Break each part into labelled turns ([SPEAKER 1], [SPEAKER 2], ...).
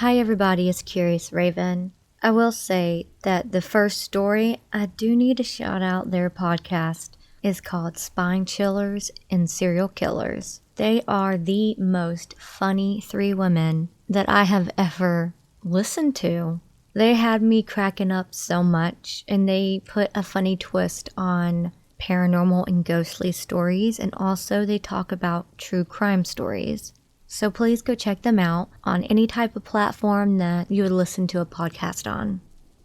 [SPEAKER 1] Hi everybody, it's Curious Raven. I will say that the first story, I do need to shout out their podcast, is called Spine Chillers and Serial Killers. They are the most funny three women that I have ever listened to. They had me cracking up so much, and they put a funny twist on paranormal and ghostly stories, and also they talk about true crime stories. So please go check them out on any type of platform that you would listen to a podcast on.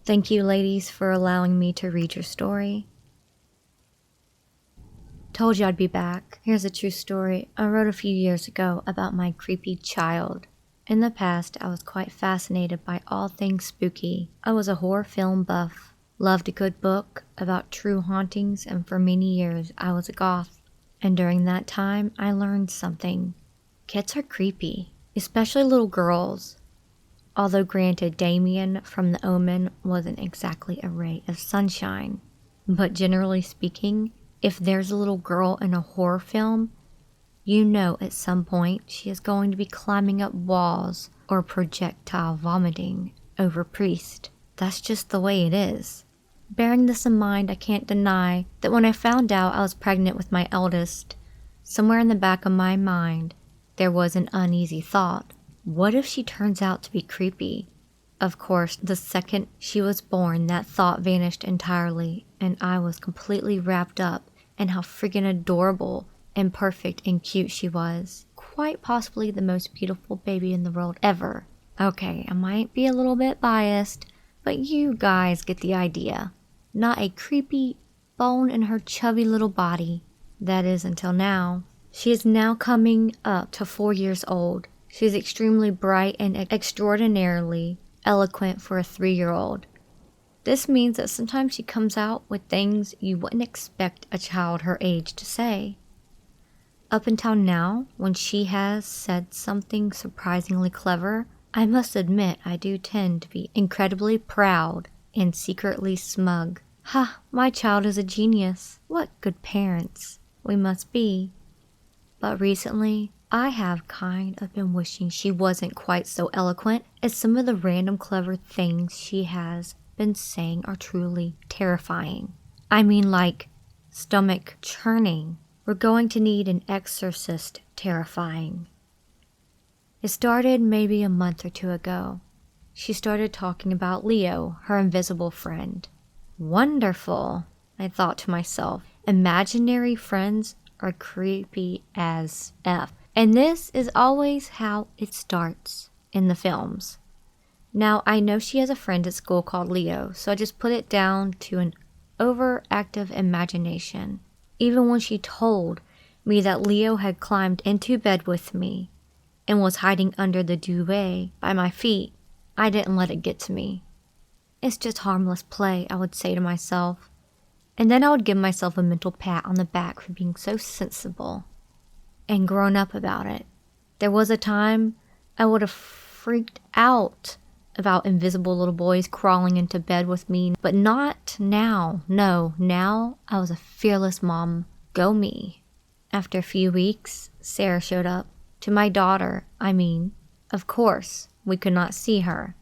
[SPEAKER 1] Thank you, ladies, for allowing me to read your story. Told you I'd be back. Here's a true story I wrote a few years ago about my creepy child. In the past, I was quite fascinated by all things spooky. I was a horror film buff, loved a good book about true hauntings, and for many years I was a goth. And during that time, I learned something. Kids are creepy, especially little girls. Although granted, Damien from The Omen wasn't exactly a ray of sunshine. But generally speaking, if there's a little girl in a horror film, you know at some point she is going to be climbing up walls or projectile vomiting over priest. That's just the way it is. Bearing this in mind, I can't deny that when I found out I was pregnant with my eldest, somewhere in the back of my mind, there was an uneasy thought. What if she turns out to be creepy? Of course, the second she was born, that thought vanished entirely, and I was completely wrapped up in how friggin' adorable and perfect and cute she was. Quite possibly the most beautiful baby in the world ever. Okay, I might be a little bit biased, but you guys get the idea. Not a creepy bone in her chubby little body. That is until now. She is now coming up to 4 years old. She is extremely bright and extraordinarily eloquent for a 3-year-old. This means that sometimes she comes out with things you wouldn't expect a child her age to say. Up until now, when she has said something surprisingly clever, I must admit I do tend to be incredibly proud and secretly smug. Ha, my child is a genius. What good parents we must be. But recently, I have kind of been wishing she wasn't quite so eloquent, as some of the random clever things she has been saying are truly terrifying. I mean, like stomach churning. We're going to need an exorcist terrifying. It started maybe a month or two ago. She started talking about Leo, her invisible friend. Wonderful, I thought to myself. Imaginary friends are creepy as F. And this is always how it starts in the films. Now, I know she has a friend at school called Leo, so I just put it down to an overactive imagination. Even when she told me that Leo had climbed into bed with me and was hiding under the duvet by my feet, I didn't let it get to me. It's just harmless play, I would say to myself. And then I would give myself a mental pat on the back for being so sensible and grown up about it. There was a time I would have freaked out about invisible little boys crawling into bed with me, but not now. No, now I was a fearless mom. Go me. After a few weeks, Sarah showed up. To my daughter, I mean. Of course, we could not see her.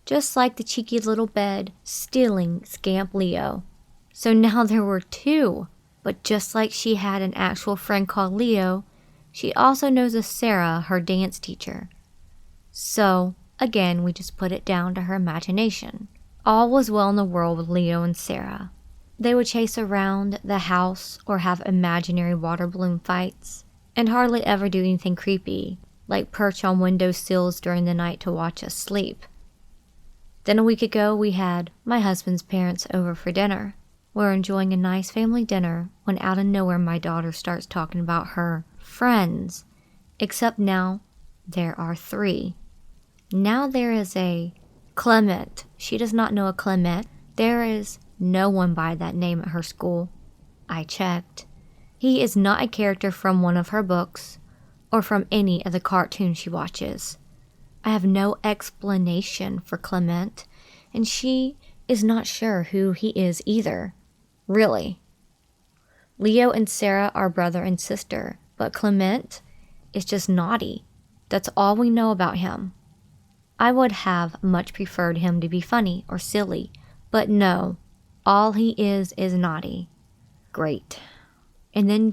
[SPEAKER 1] Just like the cheeky little bed stealing scamp Leo. So now there were two, but just like she had an actual friend called Leo, she also knows a Sarah, her dance teacher. So, again, we just put it down to her imagination. All was well in the world with Leo and Sarah. They would chase around the house or have imaginary water balloon fights, and hardly ever do anything creepy, like perch on window sills during the night to watch us sleep. Then a week ago, we had my husband's parents over for dinner. We're enjoying a nice family dinner when out of nowhere my daughter starts talking about her friends. Except now, there are 3. Now there is a Clement. She does not know a Clement. There is no one by that name at her school. I checked. He is not a character from one of her books or from any of the cartoons she watches. I have no explanation for Clement, and she is not sure who he is either. Really. Leo and Sarah are brother and sister, but Clement is just naughty. That's all we know about him. I would have much preferred him to be funny or silly, but no, all he is naughty. Great. And then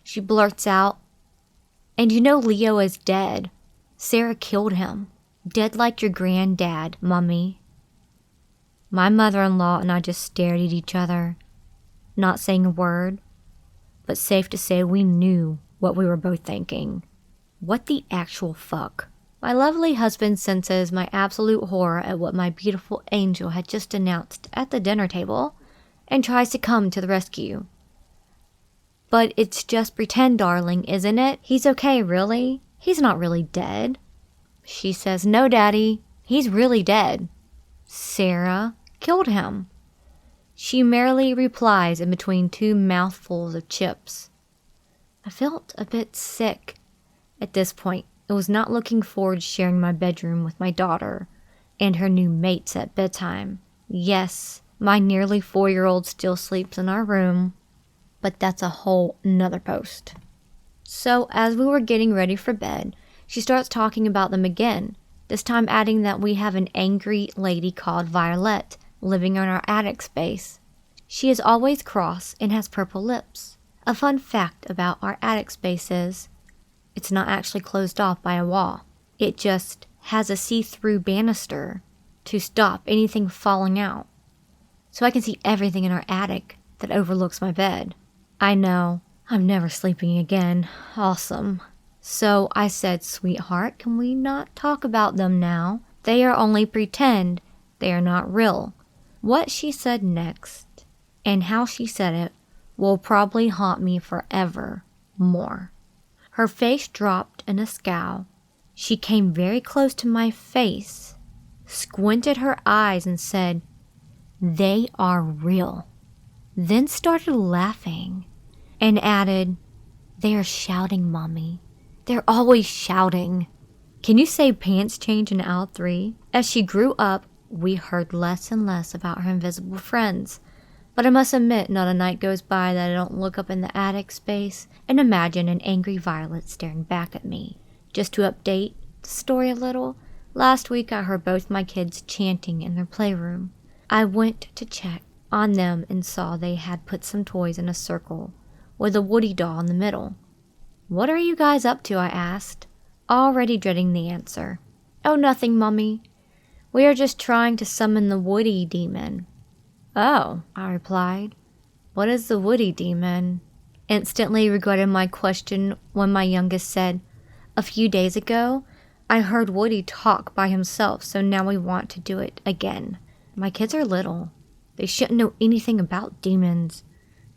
[SPEAKER 1] she blurts out, "And you know Leo is dead. Sarah killed him. Dead like your granddad, Mummy." My mother-in-law and I just stared at each other, not saying a word, but safe to say we knew what we were both thinking. What the actual fuck? My lovely husband senses my absolute horror at what my beautiful angel had just announced at the dinner table and tries to come to the rescue. "But it's just pretend, darling, isn't it? He's okay, really? He's not really dead." She says, "No, Daddy, he's really dead. Sarah killed him." She merely replies in between two mouthfuls of chips. I felt a bit sick. At this point, I was not looking forward to sharing my bedroom with my daughter and her new mates at bedtime. Yes, my nearly 4-year-old still sleeps in our room, but that's a whole nother post. So as we were getting ready for bed, she starts talking about them again, this time adding that we have an angry lady called Violet living in our attic space. She is always cross and has purple lips. A fun fact about our attic space is, it's not actually closed off by a wall. It just has a see-through banister to stop anything falling out. So I can see everything in our attic that overlooks my bed. I know, I'm never sleeping again. Awesome. So I said, "Sweetheart, can we not talk about them now? They are only pretend. They are not real." What she said next, and how she said it, will probably haunt me forever more. Her face dropped in a scowl. She came very close to my face, squinted her eyes and said, "They are real." Then started laughing and added, "They are shouting, Mommy. They're always shouting." Can you say pants change in aisle 3? As she grew up, we heard less and less about her invisible friends. But I must admit, not a night goes by that I don't look up in the attic space and imagine an angry Violet staring back at me. Just to update the story a little, last week I heard both my kids chanting in their playroom. I went to check on them and saw they had put some toys in a circle with a Woody doll in the middle. "What are you guys up to?" I asked, already dreading the answer. "Oh, nothing, Mummy. We are just trying to summon the Woody demon." "Oh," I replied. "What is the Woody demon?" Instantly regretted my question when my youngest said, "A few days ago, I heard Woody talk by himself, so now we want to do it again." My kids are little. They shouldn't know anything about demons.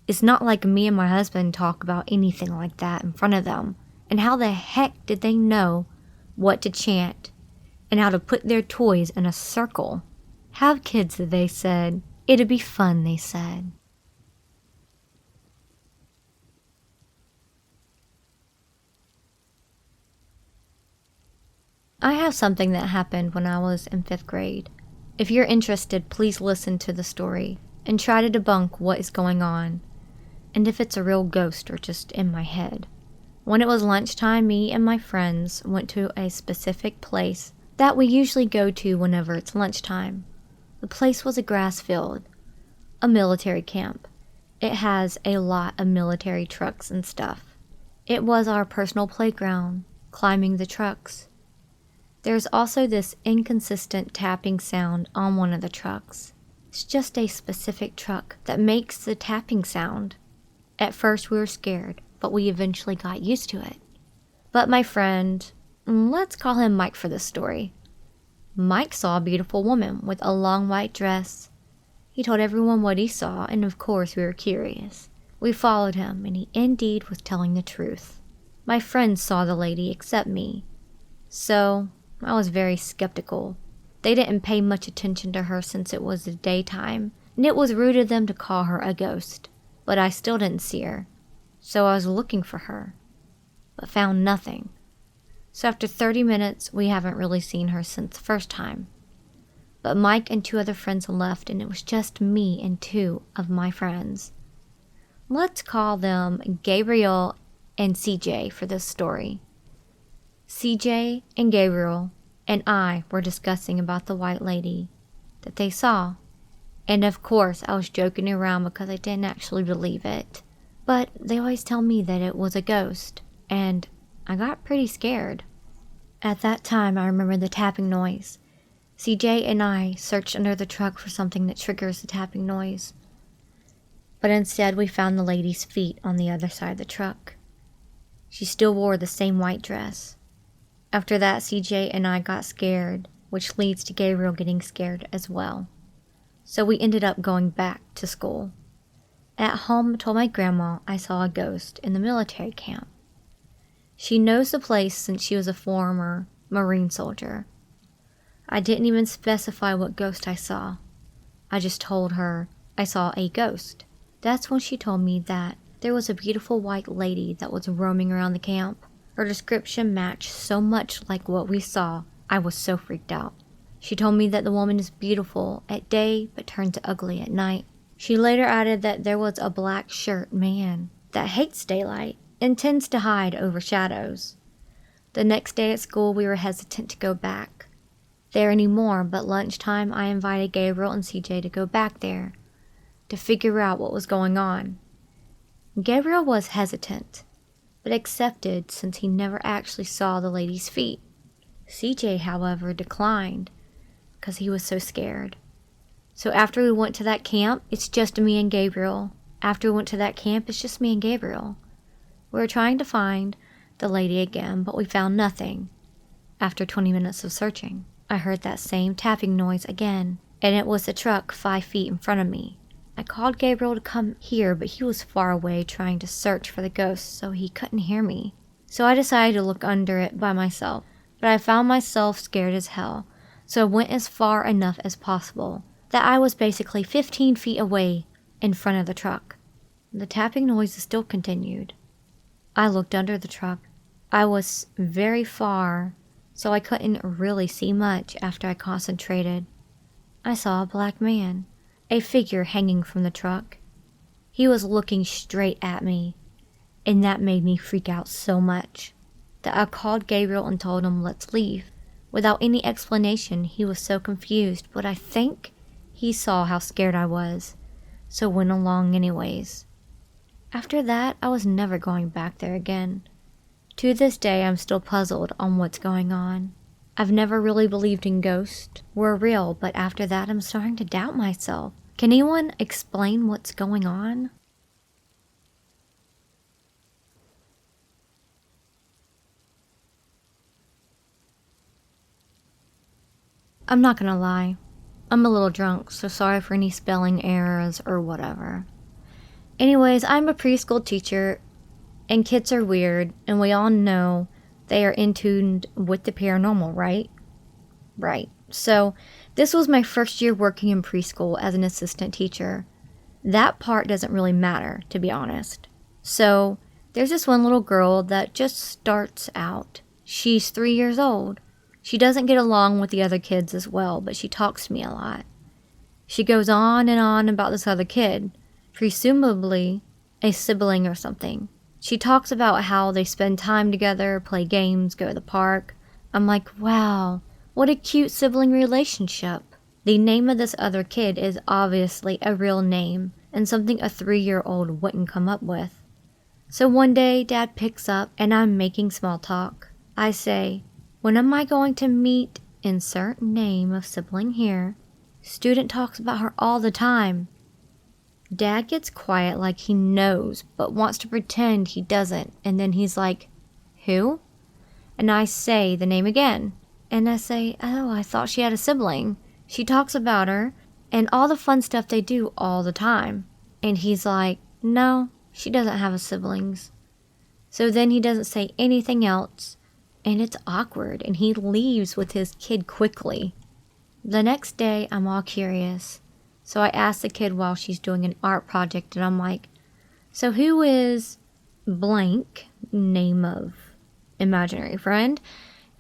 [SPEAKER 1] It's not like me and my husband talk about anything like that in front of them. And how the heck did they know what to chant and how to put their toys in a circle? Have kids, they said. It'd be fun, they said. I have something that happened when I was in 5th grade. If you're interested, please listen to the story and try to debunk what is going on, and if it's a real ghost or just in my head. When it was lunchtime, me and my friends went to a specific place that we usually go to whenever it's lunchtime. The place was a grass field, a military camp. It has a lot of military trucks and stuff. It was our personal playground, climbing the trucks. There's also this inconsistent tapping sound on one of the trucks. It's just a specific truck that makes the tapping sound. At first we were scared, but we eventually got used to it. But my friend, let's call him Mike for this story. Mike saw a beautiful woman with a long white dress. He told everyone what he saw, and of course we were curious. We followed him, and he indeed was telling the truth. My friends saw the lady except me, so I was very skeptical. They didn't pay much attention to her since it was the daytime, and it was rude of them to call her a ghost. But I still didn't see her, so I was looking for her, but found nothing. So after 30 minutes, we haven't really seen her since the first time. But Mike and 2 other friends left, and it was just me and 2 of my friends. Let's call them Gabriel and CJ for this story. CJ and Gabriel and I were discussing about the white lady that they saw. And of course, I was joking around because I didn't actually believe it. But they always tell me that it was a ghost, and I got pretty scared. At that time, I remember the tapping noise. CJ and I searched under the truck for something that triggers the tapping noise. But instead, we found the lady's feet on the other side of the truck. She still wore the same white dress. After that, CJ and I got scared, which leads to Gabriel getting scared as well. So we ended up going back to school. At home, I told my grandma I saw a ghost in the military camp. She knows the place since she was a former Marine soldier. I didn't even specify what ghost I saw. I just told her I saw a ghost. That's when she told me that there was a beautiful white lady that was roaming around the camp. Her description matched so much like what we saw, I was so freaked out. She told me that the woman is beautiful at day but turned to ugly at night. She later added that there was a black shirt man that hates daylight and tends to hide over shadows. The next day at school, we were hesitant to go back there anymore, but lunchtime I invited Gabriel and CJ to go back there to figure out what was going on. Gabriel was hesitant, but accepted since he never actually saw the lady's feet. CJ, however, declined because he was so scared. So after we went to that camp, it's just me and Gabriel. After we went to that camp, it's just me and Gabriel. We were trying to find the lady again, but we found nothing. After 20 minutes of searching, I heard that same tapping noise again, and it was the truck 5 feet in front of me. I called Gabriel to come here, but he was far away trying to search for the ghost, so he couldn't hear me. So I decided to look under it by myself, but I found myself scared as hell, so I went as far enough as possible, that I was basically 15 feet away in front of the truck. The tapping noises still continued. I looked under the truck. I was very far, so I couldn't really see much after I concentrated. I saw a black man, a figure hanging from the truck. He was looking straight at me, and that made me freak out so much that I called Gabriel and told him let's leave. Without any explanation, he was so confused, but I think he saw how scared I was, so went along anyways. After that, I was never going back there again. To this day, I'm still puzzled on what's going on. I've never really believed in ghosts were real, but after that, I'm starting to doubt myself. Can anyone explain what's going on? I'm not gonna lie. I'm a little drunk, so sorry for any spelling errors or whatever. Anyways, I'm a preschool teacher, and kids are weird, and we all know they are in tune with the paranormal, right? Right. So, this was my first year working in preschool as an assistant teacher. That part doesn't really matter, to be honest. So, there's this one little girl that just starts out. She's 3 years old. She doesn't get along with the other kids as well, but she talks to me a lot. She goes on and on about this other kid, presumably a sibling or something. She talks about how they spend time together, play games, go to the park. I'm like, wow, what a cute sibling relationship. The name of this other kid is obviously a real name and something a 3-year-old wouldn't come up with. So one day, Dad picks up and I'm making small talk. I say, when am I going to meet insert name of sibling here? Student talks about her all the time. Dad gets quiet like he knows, but wants to pretend he doesn't, and then he's like, who? And I say the name again, and I say, oh, I thought she had a sibling. She talks about her, and all the fun stuff they do all the time. And he's like, no, she doesn't have a siblings. So then he doesn't say anything else, and it's awkward, and he leaves with his kid quickly. The next day, I'm all curious. So I asked the kid while she's doing an art project, and I'm like, so who is blank, name of imaginary friend?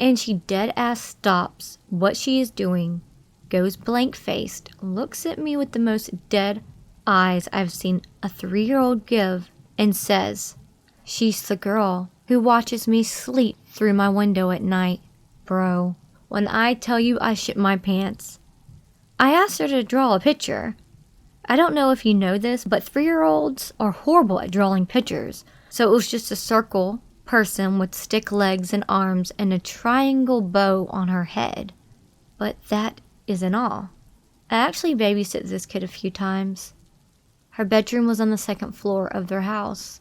[SPEAKER 1] And she dead ass stops what she is doing, goes blank faced, looks at me with the most dead eyes I've seen a 3-year-old give, and says, she's the girl who watches me sleep through my window at night. Bro, when I tell you I shit my pants. I asked her to draw a picture. I don't know if you know this, but 3-year-olds are horrible at drawing pictures. So it was just a circle person with stick legs and arms and a triangle bow on her head. But that isn't all. I actually babysat this kid a few times. Her bedroom was on the 2nd floor of their house.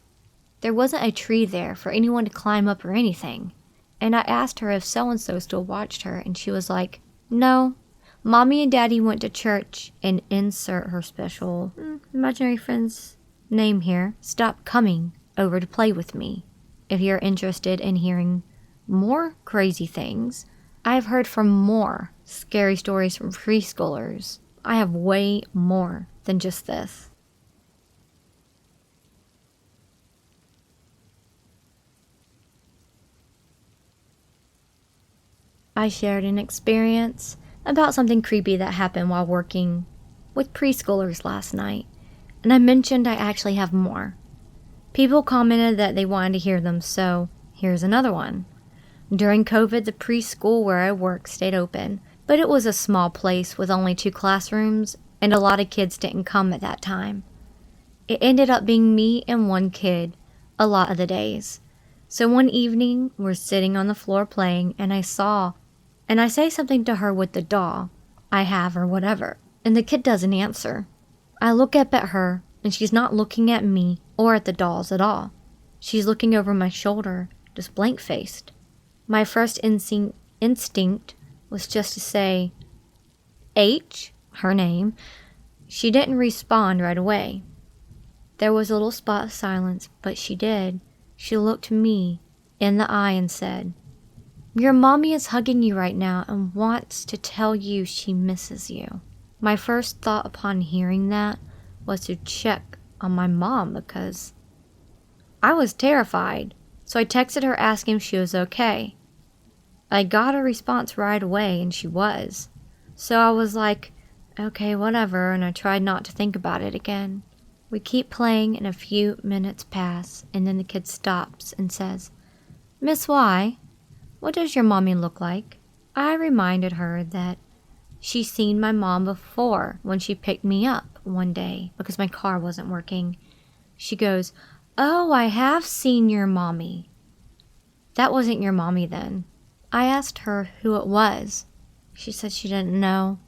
[SPEAKER 1] There wasn't a tree there for anyone to climb up or anything. And I asked her if so-and-so still watched her, and she was like, no, Mommy and Daddy went to church, and insert her special imaginary friend's name here, stopped coming over to play with me. If you're interested in hearing more crazy things, I have heard from more scary stories from preschoolers. I have way more than just this. I shared an experience about something creepy that happened while working with preschoolers last night, and I mentioned I actually have more. People commented that they wanted to hear them, so here's another one. During COVID, the preschool where I work stayed open, but it was a small place with only 2 classrooms, and a lot of kids didn't come at that time. It ended up being me and 1 kid a lot of the days. So one evening, we're sitting on the floor playing, and I say something to her with the doll I have or whatever, and the kid doesn't answer. I look up at her, and she's not looking at me or at the dolls at all. She's looking over my shoulder, just blank-faced. My first instinct was just to say, H, her name. She didn't respond right away. There was a little spot of silence, but she did. She looked me in the eye and said, your mommy is hugging you right now and wants to tell you she misses you. My first thought upon hearing that was to check on my mom because I was terrified. So I texted her asking if she was okay. I got a response right away and she was. So I was like, okay, whatever, and I tried not to think about it again. We keep playing and a few minutes pass and then the kid stops and says, Miss Y, what does your mommy look like? I reminded her that she's seen my mom before when she picked me up one day because my car wasn't working. She goes, oh, I have seen your mommy. That wasn't your mommy then. I asked her who it was. She said she didn't know.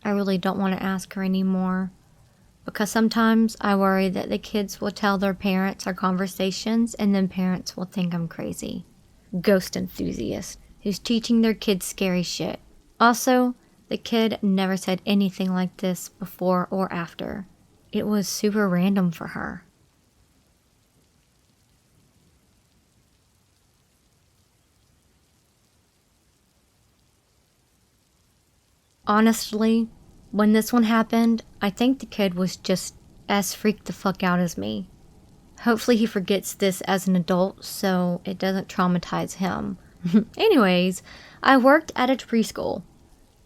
[SPEAKER 1] I really don't want to ask her anymore because sometimes I worry that the kids will tell their parents our conversations and then parents will think I'm crazy. Ghost enthusiast who's teaching their kids scary shit. Also, the kid never said anything like this before or after. It was super random for her. Honestly, when this one happened, I think the kid was just as freaked the fuck out as me. Hopefully he forgets this as an adult so it doesn't traumatize him. Anyways, I worked at a preschool.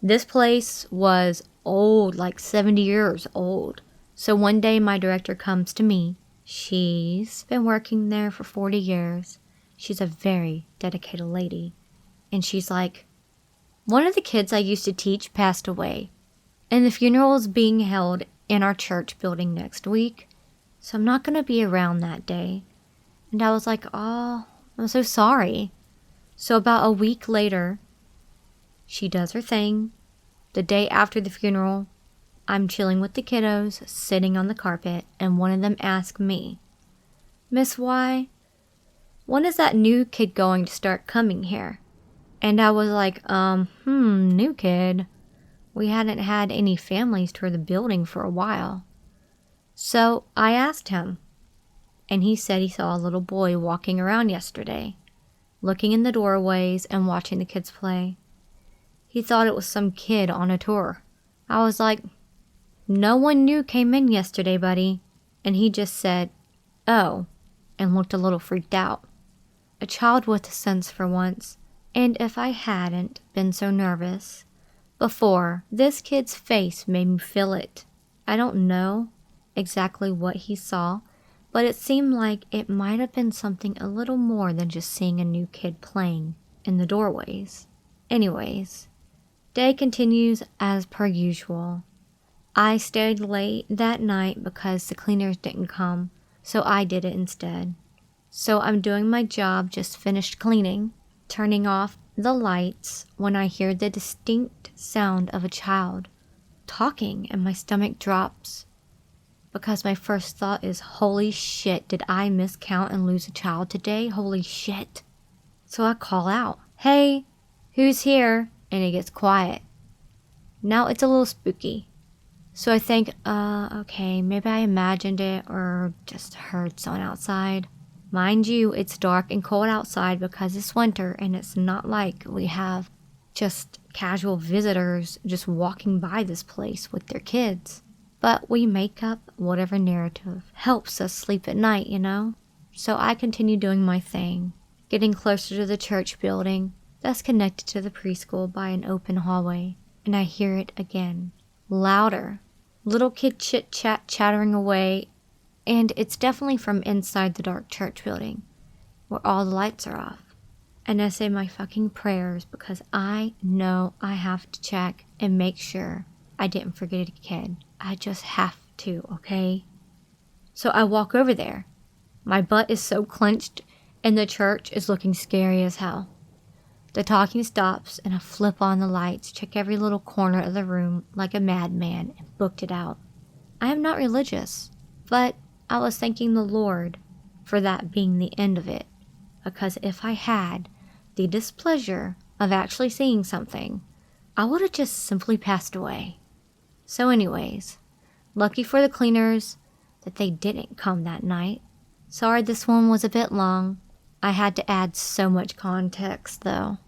[SPEAKER 1] This place was old, like 70 years old. So one day my director comes to me. She's been working there for 40 years. She's a very dedicated lady. And she's like, one of the kids I used to teach passed away. And the funeral is being held in our church building next week. So I'm not going to be around that day. And I was like, oh, I'm so sorry. So about a week later, she does her thing. The day after the funeral, I'm chilling with the kiddos, sitting on the carpet, and one of them asked me, Miss Y, when is that new kid going to start coming here? And I was like, new kid. We hadn't had any families tour the building for a while. So I asked him, and he said he saw a little boy walking around yesterday, looking in the doorways and watching the kids play. He thought it was some kid on a tour. I was like, no one new came in yesterday, buddy. And he just said, oh, and looked a little freaked out. A child with a sense for once. And if I hadn't been so nervous before, this kid's face made me feel it. I don't know exactly what he saw, but it seemed like it might have been something a little more than just seeing a new kid playing in the doorways. Anyways, day continues as per usual. I stayed late that night because the cleaners didn't come, so I did it instead. So I'm doing my job, just finished cleaning, turning off the lights when I hear the distinct sound of a child talking, and my stomach drops because my first thought is, holy shit, did I miscount and lose a child today? Holy shit. So I call out, hey, who's here? And it gets quiet. Now it's a little spooky. So I think, okay, maybe I imagined it or just heard someone outside. Mind you, it's dark and cold outside because it's winter, and it's not like we have just casual visitors just walking by this place with their kids. But we make up whatever narrative helps us sleep at night, you know? So I continue doing my thing, getting closer to the church building that's connected to the preschool by an open hallway, and I hear it again, louder. Little kid chit-chat chattering away, and it's definitely from inside the dark church building, where all the lights are off. And I say my fucking prayers because I know I have to check and make sure I didn't forget a kid. I just have to, okay? So I walk over there. My butt is so clenched, and the church is looking scary as hell. The talking stops, and I flip on the lights, check every little corner of the room like a madman, and booked it out. I am not religious, but I was thanking the Lord for that being the end of it, because if I had the displeasure of actually seeing something, I would have just simply passed away. So anyways, lucky for the cleaners that they didn't come that night. Sorry this one was a bit long. I had to add so much context though.